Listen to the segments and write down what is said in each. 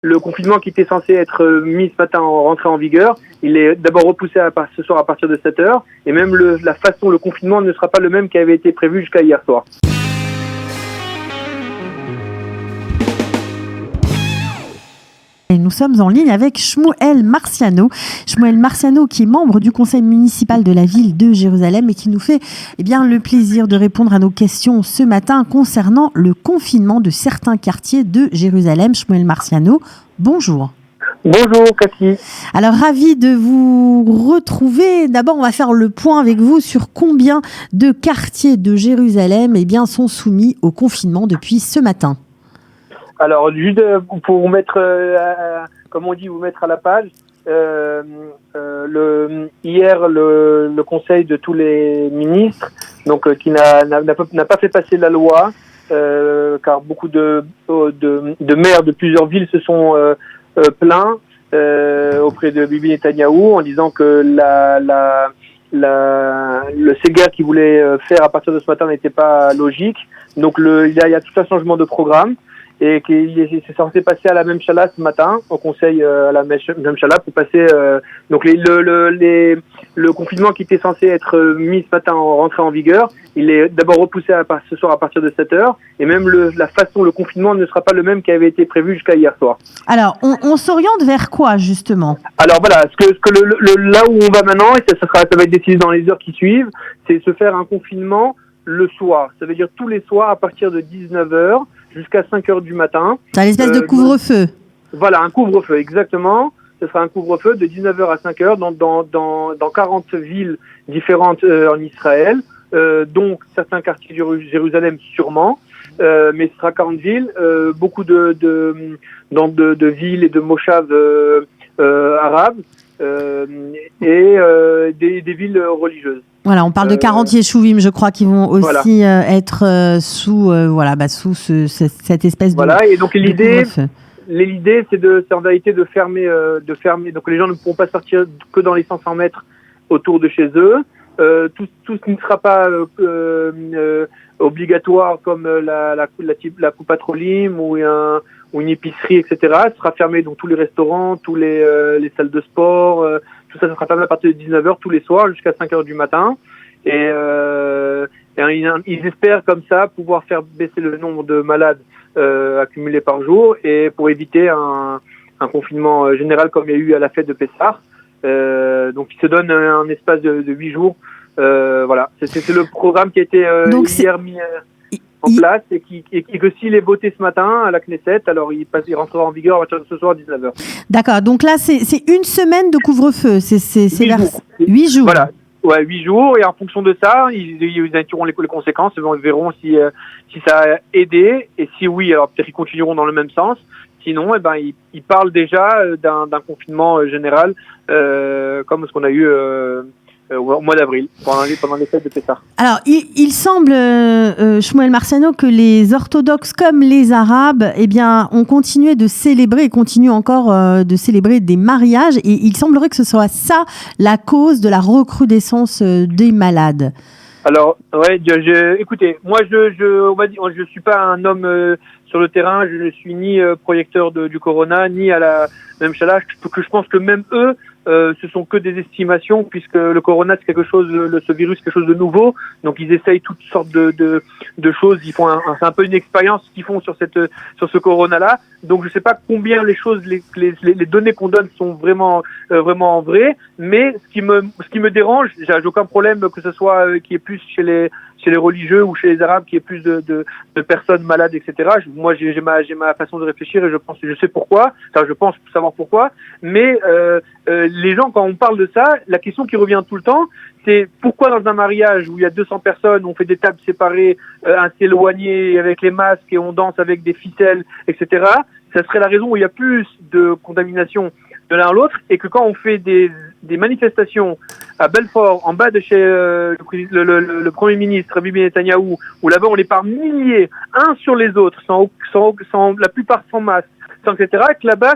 le confinement qui était censé être mis ce matin rentré en vigueur, il est d'abord repoussé ce soir à partir de 7h, et même le confinement ne sera pas le même qui avait été prévu jusqu'à hier soir. Et nous sommes en ligne avec Shmuel Marciano. Shmuel Marciano qui est membre du conseil municipal de la ville de Jérusalem et qui nous fait le plaisir de répondre à nos questions ce matin concernant le confinement de certains quartiers de Jérusalem. Shmuel Marciano, bonjour. Bonjour Cathy. Alors ravi de vous retrouver. D'abord on va faire le point avec vous sur combien de quartiers de Jérusalem sont soumis au confinement depuis ce matin. Alors, juste pour vous mettre, comme on dit, vous mettre à la page, hier, le conseil de tous les ministres, donc qui n'a pas fait passer la loi, car beaucoup de maires de plusieurs villes se sont plaints auprès de Bibi Netanyahou en disant que le Séguer qu'il voulait faire à partir de ce matin n'était pas logique. Donc, il y a tout un changement de programme. Et c'est censé passer à la Memchala ce matin, au conseil à la Memchala, pour passer donc le confinement qui était censé être mis ce matin rentré en vigueur, il est d'abord repoussé ce soir à partir de 7h, et même le confinement ne sera pas le même qui avait été prévu jusqu'à hier soir. Alors, on s'oriente vers quoi justement ? Alors voilà, là où on va maintenant, et ça va être décidé dans les heures qui suivent, c'est se faire un confinement le soir. Ça veut dire tous les soirs à partir de 19h, jusqu'à 5h du matin. C'est une espèce de couvre-feu. Voilà, un couvre-feu, exactement. Ce sera un couvre-feu de 19h à 5h dans 40 villes différentes en Israël, dont certains quartiers de Jérusalem sûrement, mais ce sera 40 villes, beaucoup de villes et de moshav arabes et des villes religieuses. Voilà, on parle de 40 yeshuvim, je crois, qui vont aussi être sous cette espèce de Voilà, et donc l'idée, c'est en vérité de fermer. Donc les gens ne pourront pas sortir que dans les 500 mètres autour de chez eux. Tout ce qui ne sera pas obligatoire, comme la coupe trolim ou une épicerie, etc., sera fermé. Donc tous les restaurants, tous les salles de sport, tout ça sera fermé à partir de 19h tous les soirs jusqu'à 5h du matin. Et ils espèrent comme ça pouvoir faire baisser le nombre de malades accumulés par jour, et pour éviter un confinement général comme il y a eu à la fête de Pessah. Donc ils se donnent un espace de 8 jours. Voilà, c'est le programme qui a été hier mis en place, et que s'il est voté ce matin à la Knesset, alors il rentrera en vigueur à partir de ce soir à 19h. D'accord, donc là c'est une semaine de couvre-feu, c'est 8 jours. Voilà, ouais, 8 jours, et en fonction de ça, ils étudieront les conséquences, ils verront si ça a aidé, et si oui, alors peut-être qu'ils continueront dans le même sens. Sinon, ils parlent déjà d'un confinement général, comme ce qu'on a eu au mois d'avril, pendant les fêtes de Pessah. Alors, il semble, Shmuel Marciano, que les orthodoxes comme les arabes, ont continué de célébrer et continuent encore de célébrer des mariages. Et il semblerait que ce soit ça la cause de la recrudescence des malades. Alors, ouais, écoutez, moi, on va dire, je suis pas un homme sur le terrain. Je ne suis ni projecteur du corona, ni à la même chalage, que je pense que même eux, ce sont que des estimations, puisque le corona, c'est ce virus, quelque chose de nouveau. Donc, ils essayent toutes sortes de choses. Ils font c'est un peu une expérience qu'ils font sur ce corona-là. Donc, je sais pas combien les données qu'on donne sont vraiment vraies. Mais ce qui me dérange, j'ai aucun problème que ce soit qu'il y ait plus chez les religieux ou chez les arabes, qu'il y ait plus de personnes malades, etc. Moi, j'ai ma façon de réfléchir, et je sais pourquoi. Enfin, je pense savoir pourquoi. Mais les gens, quand on parle de ça, la question qui revient tout le temps, c'est pourquoi dans un mariage où il y a 200 personnes, on fait des tables séparées, assez éloignées, avec les masques, et on danse avec des ficelles, etc. Ça serait la raison où il y a plus de contamination de l'un à l'autre, et que quand on fait des manifestations à Belfort, en bas de chez le Premier ministre Bibi Netanyahou, où là-bas on est par milliers, uns sur les autres, sans la plupart sans masque, etc., que là-bas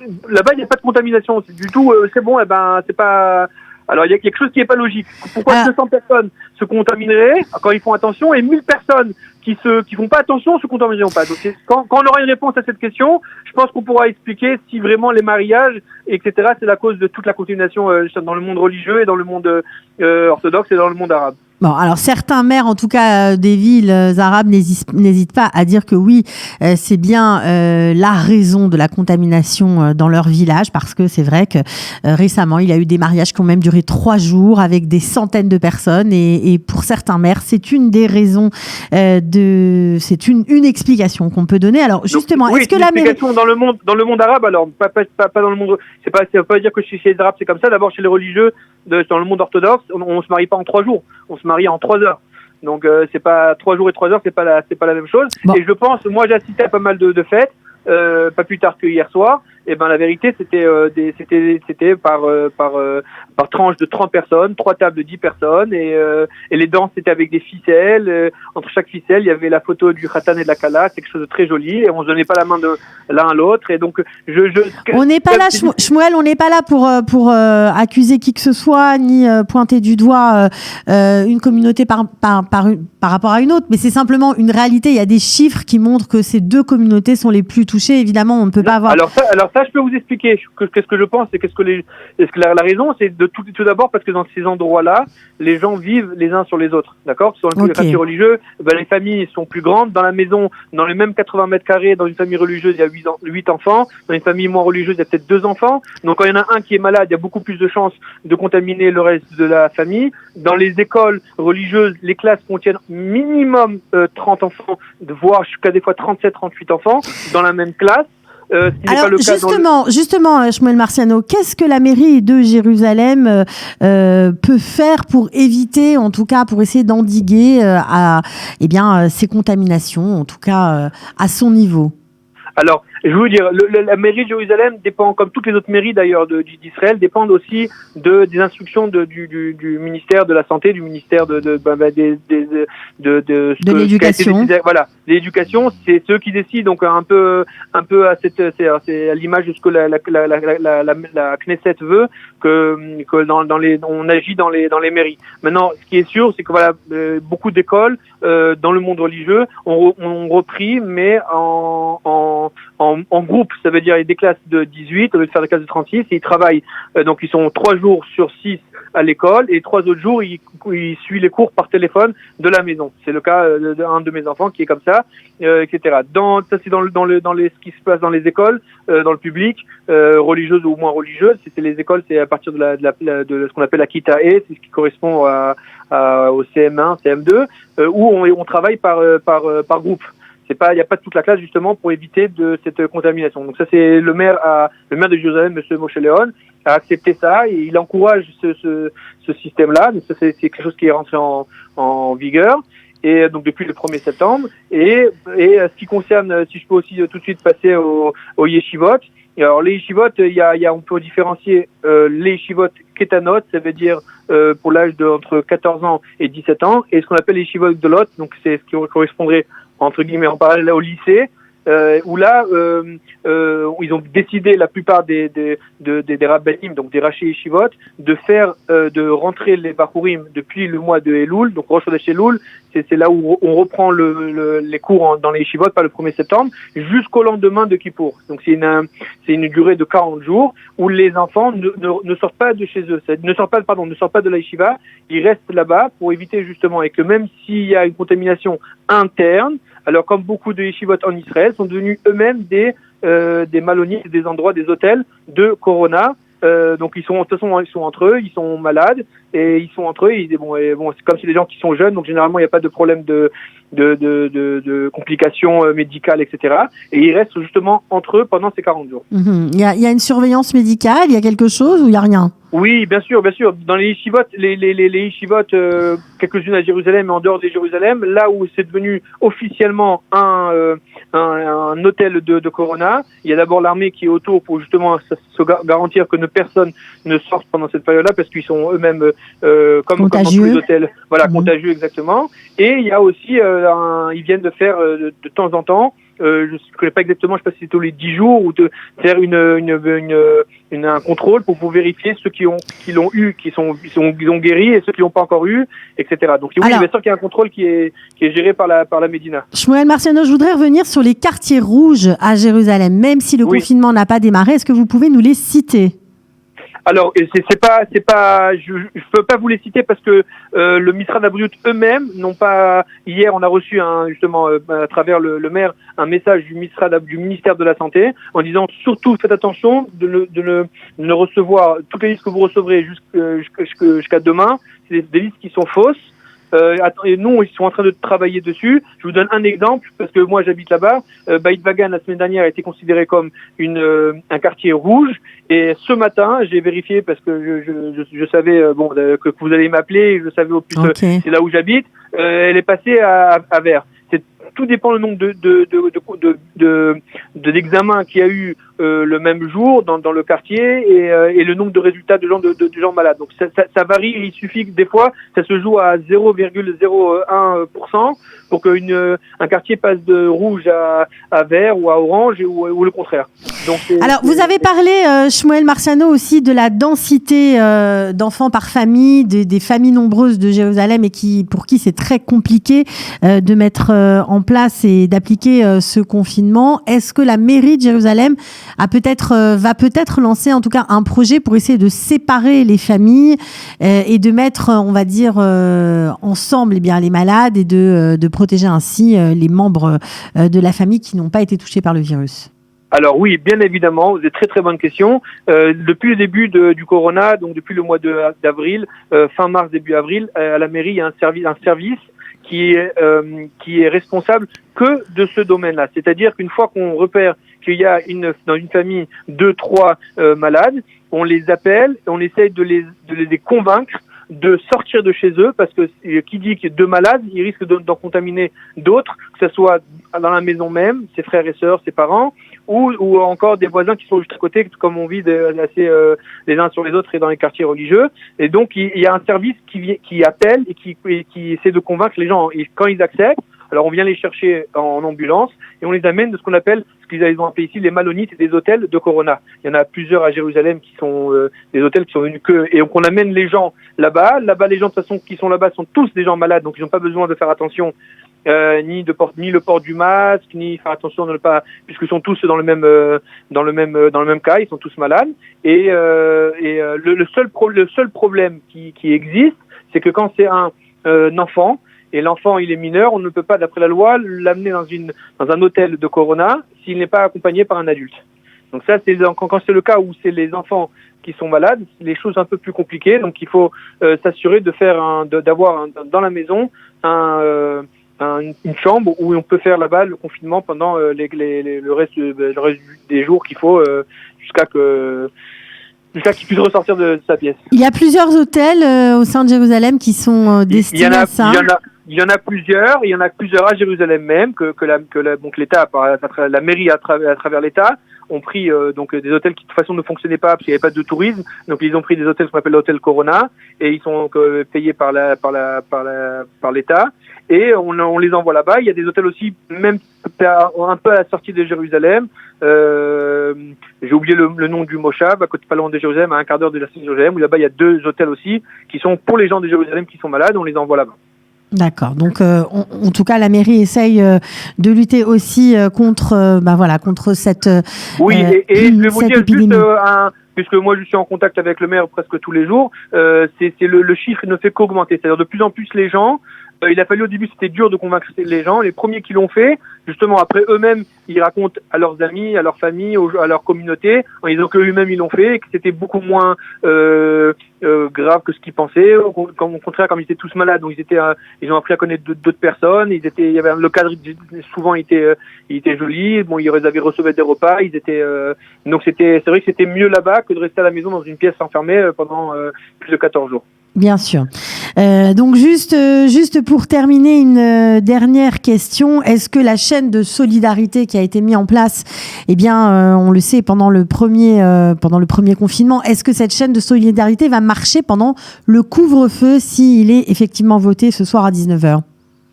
il n'y a pas de contamination du tout. C'est bon, c'est pas Alors, il y a quelque chose qui n'est pas logique. Pourquoi 200 personnes se contamineraient quand ils font attention et 1000 personnes qui font pas attention se contamineront pas? Donc, quand on aura une réponse à cette question, je pense qu'on pourra expliquer si vraiment les mariages, etc., c'est la cause de toute la contamination dans le monde religieux et dans le monde orthodoxe et dans le monde arabe. Bon, alors certains maires, en tout cas des villes arabes, n'hésitent pas à dire que oui, c'est bien la raison de la contamination dans leur village, parce que c'est vrai que récemment, il y a eu des mariages qui ont même duré 3 jours avec des centaines de personnes, et pour certains maires, c'est une des raisons c'est une explication qu'on peut donner. Alors justement, donc, oui, est-ce que la mairie dans le monde arabe, alors pas dans le monde, ça veut pas dire que chez les arabes c'est comme ça. D'abord chez les religieux, dans le monde orthodoxe, on se marie pas en 3 jours, on se marie en 3 heures. Donc c'est pas 3 jours et 3 heures, c'est pas la même chose. Bon. Et je pense, moi j'ai assisté à pas mal de fêtes, pas plus tard que hier soir. Et ben la vérité c'était par tranche de 30 personnes, 3 tables de 10 personnes, et les danses c'était avec des ficelles. Entre chaque ficelle il y avait la photo du khatan et de la kala, c'est quelque chose de très joli, et on se donnait pas la main de l'un à l'autre. Et donc on n'est pas là, Shmuel, on n'est pas là pour accuser qui que ce soit ni pointer du doigt une communauté par rapport à une autre, mais c'est simplement une réalité. Il y a des chiffres qui montrent que ces 2 communautés sont les plus touchées. Évidemment, on ne peut pas avoir. Alors ça, je peux vous expliquer qu'est-ce que je pense et la raison, c'est de tout d'abord parce que dans ces endroits-là, les gens vivent les uns sur les autres, d'accord? Sur le quartier religieux, les familles sont plus grandes. Dans la maison, dans les mêmes 80 mètres carrés, dans une famille religieuse, il y a 8 enfants. Dans une famille moins religieuse, il y a peut-être 2 enfants. Donc quand il y en a un qui est malade, il y a beaucoup plus de chances de contaminer le reste de la famille. Dans les écoles religieuses, les classes contiennent minimum 30 enfants, voire jusqu'à des fois 37, 38 enfants dans la même classe. Alors justement, Shmuel Marciano, qu'est-ce que la mairie de Jérusalem peut faire pour éviter, en tout cas pour essayer d'endiguer ces contaminations, en tout cas à son niveau? Alors, je veux vous dire, la mairie de Jérusalem dépend, comme toutes les autres mairies d'ailleurs d'Israël, dépendent aussi des instructions du ministère de la Santé, du ministère de l'éducation. Voilà, l'éducation, c'est ceux qui décident, donc un peu c'est à l'image de ce que la Knesset veut, que on agit dans les mairies. Maintenant, ce qui est sûr, c'est que voilà, beaucoup d'écoles dans le monde religieux ont repris, mais en groupe, ça veut dire des classes de 18 au lieu de faire des classes de 36, et ils travaillent, donc ils sont 3 jours sur 6 à l'école, et 3 autres jours ils suivent les cours par téléphone de la maison. C'est le cas d'un de mes enfants qui est comme ça, etc. Ça c'est dans ce qui se passe dans les écoles, dans le public, religieuses ou moins religieuses. C'est les écoles, c'est à partir de ce qu'on appelle la Kita E, c'est ce qui correspond au CM1, CM2, où on travaille par groupe. Il n'y a pas toute la classe justement pour éviter de cette contamination. Donc ça, c'est le maire de Jérusalem, M. Moshe Leon, a accepté ça, et il encourage ce système-là. Donc ça, c'est quelque chose qui est rentré en vigueur, et donc depuis le 1er septembre. Et ce qui concerne, si je peux aussi tout de suite passer au yeshivot. Alors les yeshivot, on peut différencier les yeshivot ketanot, ça veut dire pour l'âge entre 14 ans et 17 ans, et ce qu'on appelle les yeshivot gdolot, donc c'est ce qui correspondrait entre guillemets en parallèle au lycée, où là ils ont décidé, la plupart des rabbanim, donc des rachis yeshivot, de rentrer les bachurim depuis le mois de Elul, donc Rosh Chodesh Elul, c'est là où on reprend les cours dans les yeshivot par le 1er septembre jusqu'au lendemain de Kippour. Donc c'est une durée de 40 jours où les enfants ne sortent pas de chez eux, ne sortent pas de la yeshiva, ils restent là-bas pour éviter justement, et que même s'il y a une contamination interne, alors comme beaucoup de yeshivot en Israël sont devenus eux-mêmes des malonies, des endroits, des hôtels de Corona. Donc de toute façon ils sont entre eux, ils sont malades, et ils sont entre eux, c'est comme si les gens qui sont jeunes, donc généralement il n'y a pas de problème de complications médicales, etc. Et ils restent justement entre eux pendant ces 40 jours. Il y a une surveillance médicale, il y a quelque chose ou il n'y a rien? Oui, bien sûr. Dans les yeshivot, les yeshivot, quelques-unes à Jérusalem et en dehors de Jérusalem, là où c'est devenu officiellement un hôtel de Corona, il y a d'abord l'armée qui est autour pour justement se garantir que personne ne sorte pendant cette période-là, parce qu'ils sont eux-mêmes comme dans tous les hôtels, contagieux exactement. Et il y a aussi, ils viennent de faire de temps en temps je ne connais pas exactement, je sais pas si c'est tous les 10 jours, ou de faire un contrôle pour vérifier ceux qui l'ont eu, qui ont guéri, et ceux qui l'ont pas encore eu, etc. Donc oui, bien sûr qu'il y a un contrôle qui est géré par la Médina. Shmuel Marciano, je voudrais revenir sur les quartiers rouges à Jérusalem, même si le confinement n'a pas démarré. Est-ce que vous pouvez nous les citer? Alors, c'est pas, je peux pas vous les citer parce que le Misrad Habriout eux-mêmes n'ont pas. Hier, on a reçu justement à travers le maire un message du ministère de la Santé en disant surtout faites attention de ne recevoir toutes les listes que vous recevrez jusqu'à demain. C'est des listes qui sont fausses. Et nous, ils sont en train de travailler dessus. Je vous donne un exemple, parce que moi, j'habite là-bas. Beit Vagan, la semaine dernière, a été considéré comme un quartier rouge. Et ce matin, j'ai vérifié, parce que je savais que vous allez m'appeler, je savais au plus c'est là où j'habite. Elle est passée à vert. Tout dépend le nombre d'examens qu'il y a eu le même jour dans le quartier et le nombre de résultats de gens malades. Donc ça varie. Il suffit que des fois ça se joue à 0,01% pour qu'un quartier passe de rouge à vert ou à orange ou le contraire. Donc alors vous avez parlé Shmuel Marciano aussi de la densité d'enfants par famille, des familles nombreuses de Jérusalem et pour qui c'est très compliqué de mettre en place et d'appliquer ce confinement. Est-ce que la mairie de Jérusalem va peut-être lancer en tout cas un projet pour essayer de séparer les familles et de mettre, on va dire, ensemble les malades et de protéger ainsi les membres de la famille qui n'ont pas été touchés par le virus? Alors oui, bien évidemment, c'est très très bonne question. Depuis le début du corona, donc depuis le mois d'avril, fin mars, début avril, à la mairie, il y a un service qui est responsable que de ce domaine-là. C'est-à-dire qu'une fois qu'on repère qu'il y a dans une famille 2-3 malades, on les appelle et on essaye de les convaincre de sortir de chez eux, parce que qui dit qu'il y a 2 malades, il risque d'en contaminer d'autres, que ce soit dans la maison même, ses frères et sœurs, ses parents, ou encore des voisins qui sont juste à côté, comme on vit assez les uns sur les autres et dans les quartiers religieux. Et donc il y a un service qui appelle et qui essaie de convaincre les gens. Et quand ils acceptent, alors on vient les chercher en ambulance et on les amène de ce qu'on appelle, ce qu'ils ont appelé ici les malonites, et des hôtels de Corona. Il y en a plusieurs à Jérusalem qui sont des hôtels qui sont venus et donc on amène les gens là-bas. Là-bas, les gens de toute façon qui sont là-bas sont tous des gens malades, donc ils n'ont pas besoin de faire attention ni le port du masque, ni faire attention de ne pas, puisqu'ils sont tous dans le même cas, ils sont tous malades. Et le seul problème qui existe, c'est que quand c'est un enfant, et l'enfant il est mineur, on ne peut pas, d'après la loi, l'amener dans un hôtel de Corona s'il n'est pas accompagné par un adulte. Donc ça, quand c'est le cas où c'est les enfants qui sont malades, les choses un peu plus compliquées. Donc il faut s'assurer d'avoir dans la maison une chambre où on peut faire là-bas le confinement pendant le reste des jours qu'il faut jusqu'à qu'il puisse ressortir de sa pièce. Il y a plusieurs hôtels au sein de Jérusalem qui sont destinés à ça. Il y en a plusieurs à Jérusalem même donc l'État, la mairie à travers l'État, ont pris donc des hôtels qui de toute façon ne fonctionnaient pas parce qu'il n'y avait pas de tourisme. Donc ils ont pris des hôtels qu'on appelle l'hôtel Corona et ils sont payés par l'État. Et on les envoie là-bas. Il y a des hôtels aussi, même un peu à la sortie de Jérusalem. J'ai oublié le nom du Moshav, à côté, pas loin de Jérusalem, à un quart d'heure de la cité de Jérusalem, où là-bas il y a 2 hôtels aussi qui sont pour les gens de Jérusalem qui sont malades. On les envoie là-bas. D'accord. Donc, en tout cas, la mairie essaye de lutter aussi contre cette oui, et je vais vous dire épidémie. Juste puisque moi je suis en contact avec le maire presque tous les jours, c'est le chiffre ne fait qu'augmenter. C'est-à-dire de plus en plus les gens. Il a fallu au début, c'était dur de convaincre les gens. Les premiers qui l'ont fait, justement, après eux-mêmes, ils racontent à leurs amis, à leur famille, à leur communauté, en disant qu'eux-mêmes ils l'ont fait et que c'était beaucoup moins grave que ce qu'ils pensaient. Au contraire, comme ils étaient tous malades, donc ils ont appris à connaître d'autres personnes. Il y avait le cadre, souvent il était joli. Bon, ils avaient recevé des repas. Donc c'est vrai que c'était mieux là-bas que de rester à la maison dans une pièce enfermée pendant plus de 14 jours. Bien sûr. Donc juste pour terminer, une dernière question. Est-ce que la chaîne de solidarité qui a été mise en place, on le sait pendant le premier confinement, est-ce que cette chaîne de solidarité va marcher pendant le couvre-feu s'il est effectivement voté ce soir à 19h ?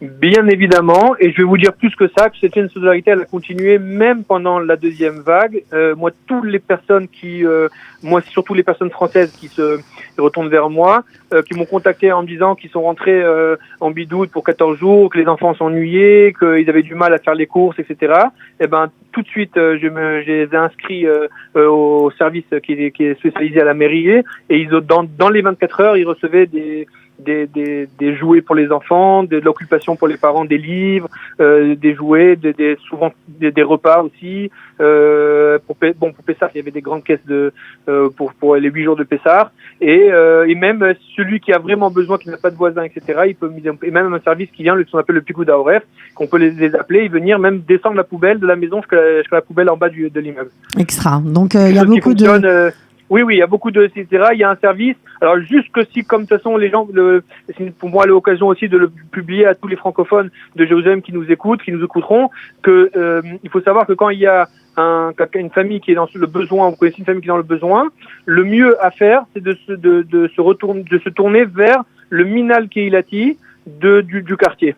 Bien évidemment, et je vais vous dire plus que ça, que cette chaîne de solidarité, elle a continué même pendant la deuxième vague. Moi, toutes les personnes moi, surtout les personnes françaises qui se retournent vers moi, qui m'ont contacté en me disant qu'ils sont rentrés en bidouille pour 14 jours, que les enfants s'ennuyaient, qu'ils avaient du mal à faire les courses, etc. Eh ben, tout de suite, je les ai inscrits au service qui est spécialisé à la mairie, et dans les 24 heures, ils recevaient des jouets pour les enfants, de l'occupation pour les parents, des livres, des jouets, souvent des repas aussi. Pour Pessah, il y avait des grandes caisses pour les 8 jours de Pessah. Et même celui qui a vraiment besoin, qui n'a pas de voisin, etc., et même un service qui vient, ce qu'on appelle le Pikoud Haoref, qu'on peut les appeler, et venir même descendre la poubelle de la maison jusqu'à la poubelle en bas de l'immeuble. Extra. Donc, il y a beaucoup de... Oui, il y a beaucoup de, etc. Il y a un service. Alors, juste que si, comme de toute façon, les gens, c'est pour moi l'occasion aussi de le publier à tous les francophones de Jérusalem qui nous écoutent, qui nous écouteront, il faut savoir que quand il y a une famille qui est dans le besoin, vous connaissez une famille qui est dans le besoin, le mieux à faire, c'est de se tourner vers le Minal Kehilati du quartier.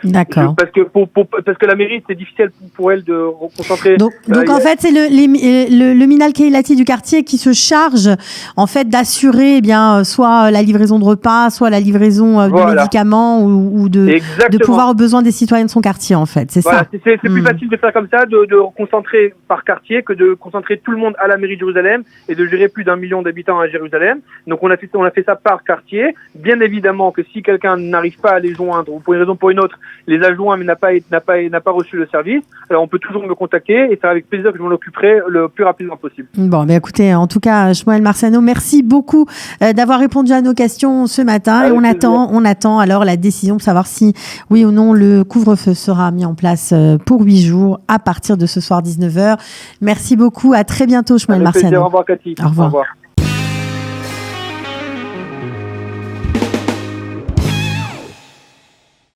D'accord. Parce que la mairie, c'est difficile pour elle de concentrer. Donc en fait, c'est le Minal Kehilati du quartier qui se charge en fait d'assurer soit la livraison de repas, soit la livraison de médicaments ou de pouvoir aux besoins des citoyens de son quartier en fait. C'est ça. C'est plus facile de faire comme ça, de concentrer par quartier que de concentrer tout le monde à la mairie de Jérusalem et de gérer plus d'1 million d'habitants à Jérusalem. Donc on a fait ça par quartier. Bien évidemment que si quelqu'un n'arrive pas à les joindre ou pour une raison ou pour une autre, les a joints mais n'a pas reçu le service, alors on peut toujours me contacter et c'est avec plaisir que je m'en occuperai le plus rapidement possible. Bon, écoutez, en tout cas, Shmuel Marciano, merci beaucoup d'avoir répondu à nos questions ce matin. Avec et on attend alors la décision pour savoir si, oui ou non, le couvre-feu sera mis en place pour 8 jours à partir de ce soir 19h. Merci beaucoup, à très bientôt, Shmuel Marciano. Au revoir, Cathy. Au revoir.